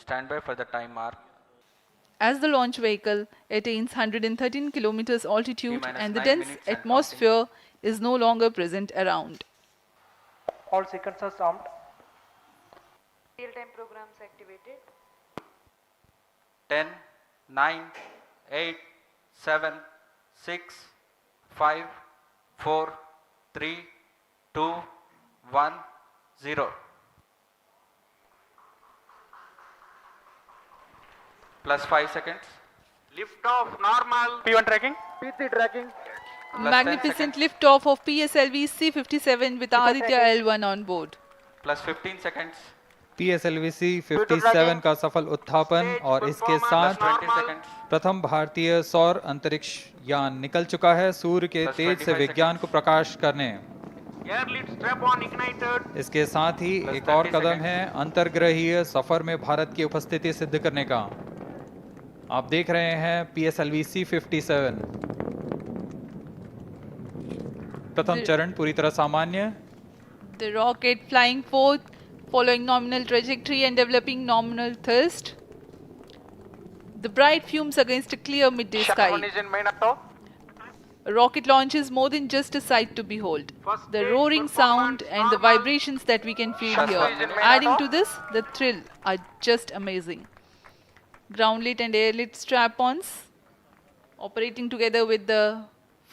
Stand by for the time mark. As the launch vehicle attains 113 kilometers altitude T-minus and the 9 dense minutes and atmosphere is no longer present around. All sequences armed. Real-time programs activated. 10, 9, 8, 7, 6, 5, 4, 3, 2, 1, 0. Plus 5 seconds. Lift off normal. P1 tracking. P3 tracking. Plus 10 Magnificent seconds. liftoff of PSLV C-57 with Aditya L1 on board. Plus 15 seconds. PSLV-C 57 का सफल उत्थापन और इसके साथ 20 seconds. प्रथम भारतीय सौर अंतरिक्ष यान निकल चुका है सूर्य के Plus तेज से 25 विज्ञान को प्रकाश करने। Air lead strap on ignited. इसके साथ ही Plus एक और 30 कदम seconds. है अंतर्ग्रहीय सफर में भारत की उपस्थिति सिद्ध करने का। आप देख रहे हैं PSLV-C 57 प्रथम चरण पूरी तरह सामान्य। The rocket flying forth, following nominal trajectory and developing nominal thrust. The bright fumes against a clear midday sky. Engine main up. A rocket launch is more than just a sight to behold. First The stage roaring sound performance and the normal. vibrations that we can feel First here, engine main adding auto. to this, the thrill are just amazing. Ground-lit and air-lit strap-ons operating together with the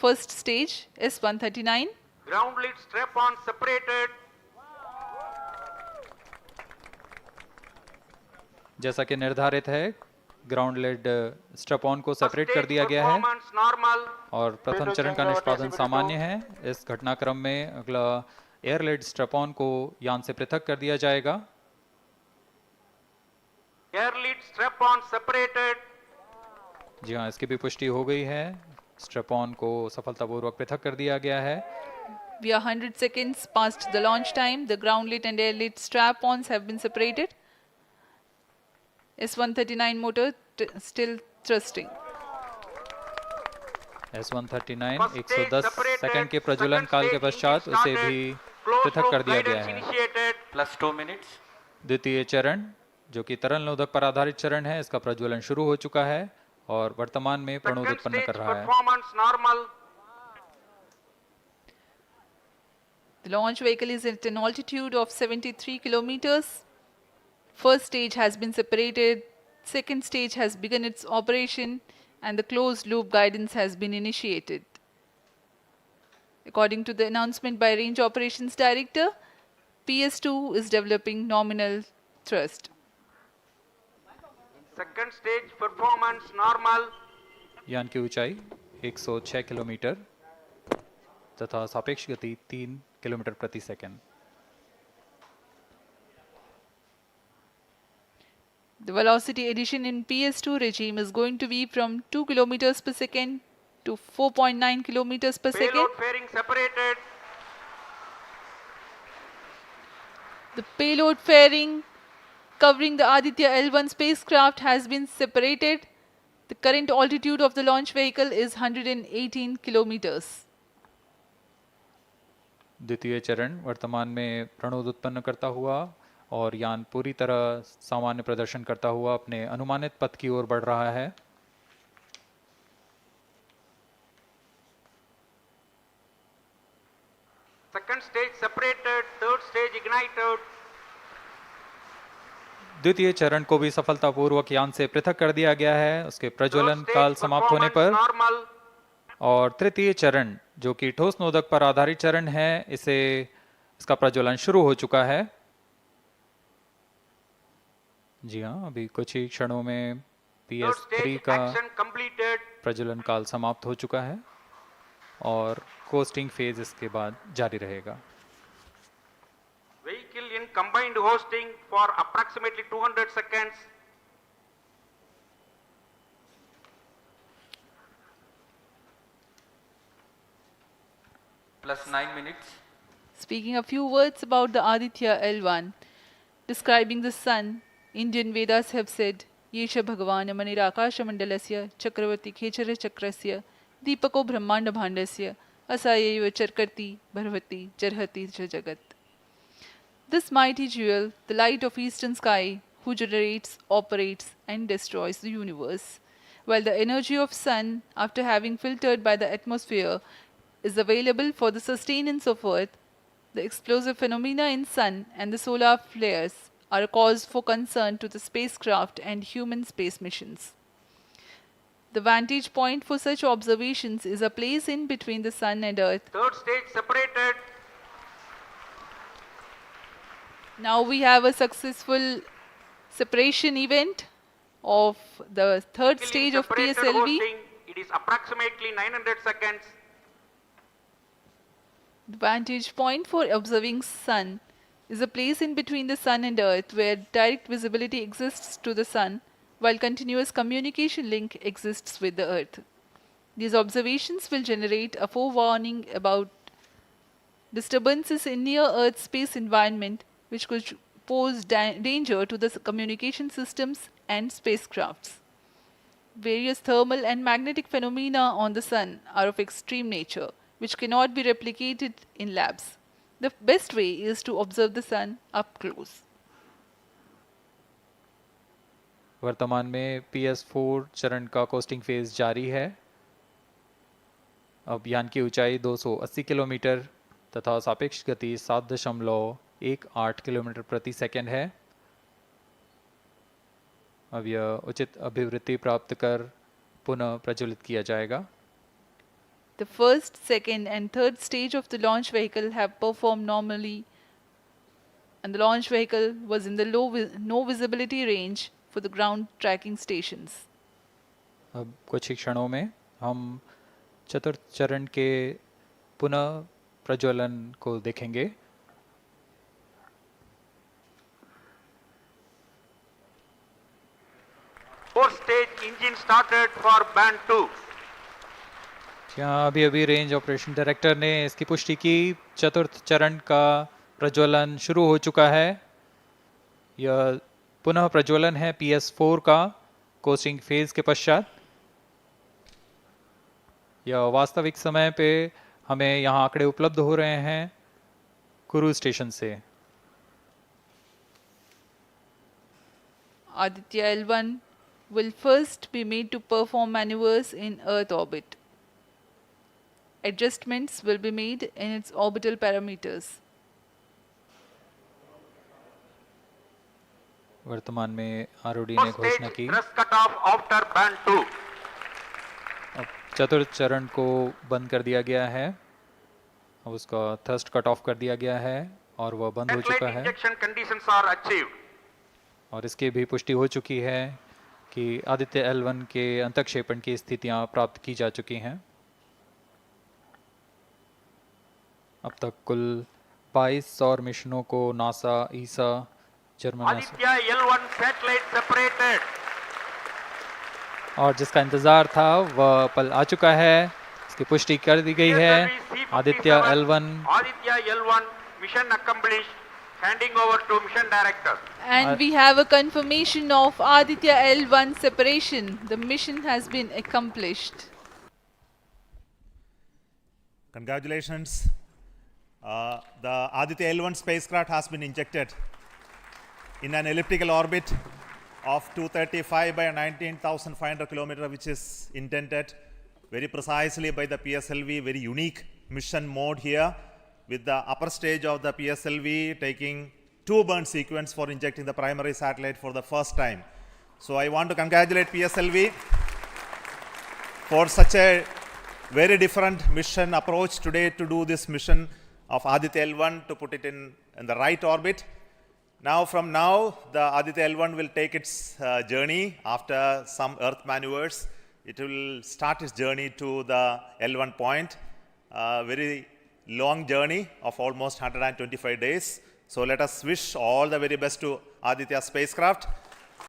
first stage, S-139. Ground lead strap on separated. जैसा कि निर्धारित है ground lead strap on को First separate कर stage दिया गया है performance normal. और प्रथम चरण का निष्पादन सामान्य है। इस घटनाक्रम में अगला एयर लेड स्ट्रैप ऑन को यान से पृथक कर दिया जाएगा। Air lead strap on separated. जी हाँ, इसकी भी पुष्टि हो गई है। स्ट्रैप ऑन को सफलतापूर्वक पृथक कर दिया गया है। We are 100 seconds past the launch time. The ground-lit and air-lit strap-ons have been separated. S-139 motor still thrusting. S-139 First stage 110 separated. Second के प्रज्वलन Second काल के stage पश्चात engine उसे started. भी Closed पृथक कर loop दिया गया guidance है। initiated. Plus 2 minutes. द्वितीय चरण जो कि तरल नोदक पर आधारित चरण है, इसका प्रज्वलन शुरू हो चुका है और वर्तमान में प्रणोद Second उत्पन्न stage कर रहा है। performance normal. The launch vehicle is at an altitude of 73 kilometers. First stage has been separated. Second stage has begun its operation and the closed loop guidance has been initiated. According to the announcement by Range Operations Director, PS2 is developing nominal thrust. Second stage performance normal. यान की ऊंचाई 106 kilometre तथा सापेक्ष गति 3 kilometre प्रति second. The velocity addition in PS2 regime is going to be from 2 kilometers per second to 4.9 kilometers per second. Payload fairing separated. The payload fairing covering the Aditya L1 spacecraft has been separated. The current altitude of the launch vehicle is 118 kilometers. द्वितीय चरण वर्तमान में प्रणोद उत्पन्न करता हुआ और यान पूरी तरह सामान्य प्रदर्शन करता हुआ अपने अनुमानित पथ की ओर बढ़ रहा है। Second stage separated. Third stage ignited. द्वितीय चरण को भी सफलतापूर्वक यान से पृथक कर दिया गया है उसके प्रज्वलन Third stage काल समाप्त होने पर। performance normal. और तृतीय चरण जो कि ठोस नोदक पर आधारित चरण है, इसका प्रज्वलन शुरू हो चुका है। जी हाँ, अभी कुछ ही क्षणों में Third PS3 stage का action completed. प्रज्वलन काल समाप्त हो चुका है और कोस्टिंग फेज इसके बाद जारी रहेगा। Vehicle in combined hosting for approximately 200 seconds. Plus 9 minutes. Speaking a few words about the Aditya L1, describing the sun, Indian Vedas have said, Yesha Bhagavan Manirakasha Mandalasya Chakravarti Khechara Chakrasya Deepako Brahmanda Bhandasya Asayeva Charkarti Bharvati Jarhati Jagat. This mighty jewel, the light of eastern sky, who generates, operates, and destroys the universe. While the energy of sun, after having filtered by the atmosphere, is available for the sustenance of Earth, the explosive phenomena in sun and the solar flares are a cause for concern to the spacecraft and human space missions. The vantage point for such observations is a place in between the sun and Earth. Third stage separated. Now we have a successful separation event of the third stage of Separated PSLV. hosting, it is approximately 900 seconds. The vantage point for observing sun is a place in between the sun and Earth where direct visibility exists to the sun while continuous communication link exists with the Earth. These observations will generate a forewarning about disturbances in near Earth space environment which could pose danger to the communication systems and spacecrafts. Various thermal and magnetic phenomena on the sun are of extreme nature, which cannot be replicated in labs. The best way is to observe the sun up close. वर्तमान में PS4 चरण का costing phase जारी है। अब यान की ऊंचाई 280 किलोमीटर तथा सापेक्ष गति 7.18 किलोमीटर प्रति सेकंड है। अब यह उचित अभिवृद्धि प्राप्त कर पुनः प्रज्वलित किया जाएगा। The first, second and third stage of the launch vehicle have performed normally and the launch vehicle was in the no visibility range for the ground tracking stations. अब कुछ ही क्षणों में हम चतुर्थ चरण के पुनः प्रज्वलन को देखेंगे। Fourth stage engine started for band 2. यहाँ अभी अभी रेंज ऑपरेशन डायरेक्टर ने इसकी पुष्टि की, चतुर्थ चरण का प्रज्वलन शुरू हो चुका है। यह पुनः प्रज्वलन है PS4 का कोस्टिंग फेज के पश्चात। यह वास्तविक समय पे हमें यहाँ आंकड़े उपलब्ध हो रहे हैं क्रूज स्टेशन से। Aditya L1 will first be made to perform maneuvers in Earth orbit. Adjustments will be made in its orbital parameters. वर्तमान में आरओडी ने Fourth घोषणा stage की। thrust cutoff after band 2. अब चतुर्थ चरण को बंद कर दिया गया है। अब उसका थ्रस्ट कट ऑफ कर दिया गया है और वह बंद हो Satellite चुका है। injection conditions are achieved. और इसकी भी पुष्टि हो चुकी है कि आदित्य L1 के अंतक्षेपण की स्थितियां प्राप्त की जा चुकी हैं। अब तक कुल 22 सौर मिशनों को नासा, ईसा, German Aditya L1 satellite separated. और जिसका इंतजार था वह पल आ चुका है। इसकी पुष्टि कर दी गई है। PSLV Aditya C57, L1 Aditya L1 mission accomplished. Handing over to mission director. And we have a confirmation of Aditya L1 separation. The mission has been accomplished. Congratulations. The Aditya L1 spacecraft has been injected in an elliptical orbit of 235 by 19,500 kilometers, which is intended very precisely by the PSLV, very unique mission mode here, with the upper stage of the PSLV taking 2 burn sequence for injecting the primary satellite for the first time. So I want to congratulate PSLV for such a very different mission approach today to do this mission of Aditya L1 to put it in the right orbit. Now from now, the Aditya L1 will take its journey after some Earth maneuvers. It will start its journey to the L1 point, very long journey of almost 125 days. So let us wish all the very best to Aditya spacecraft.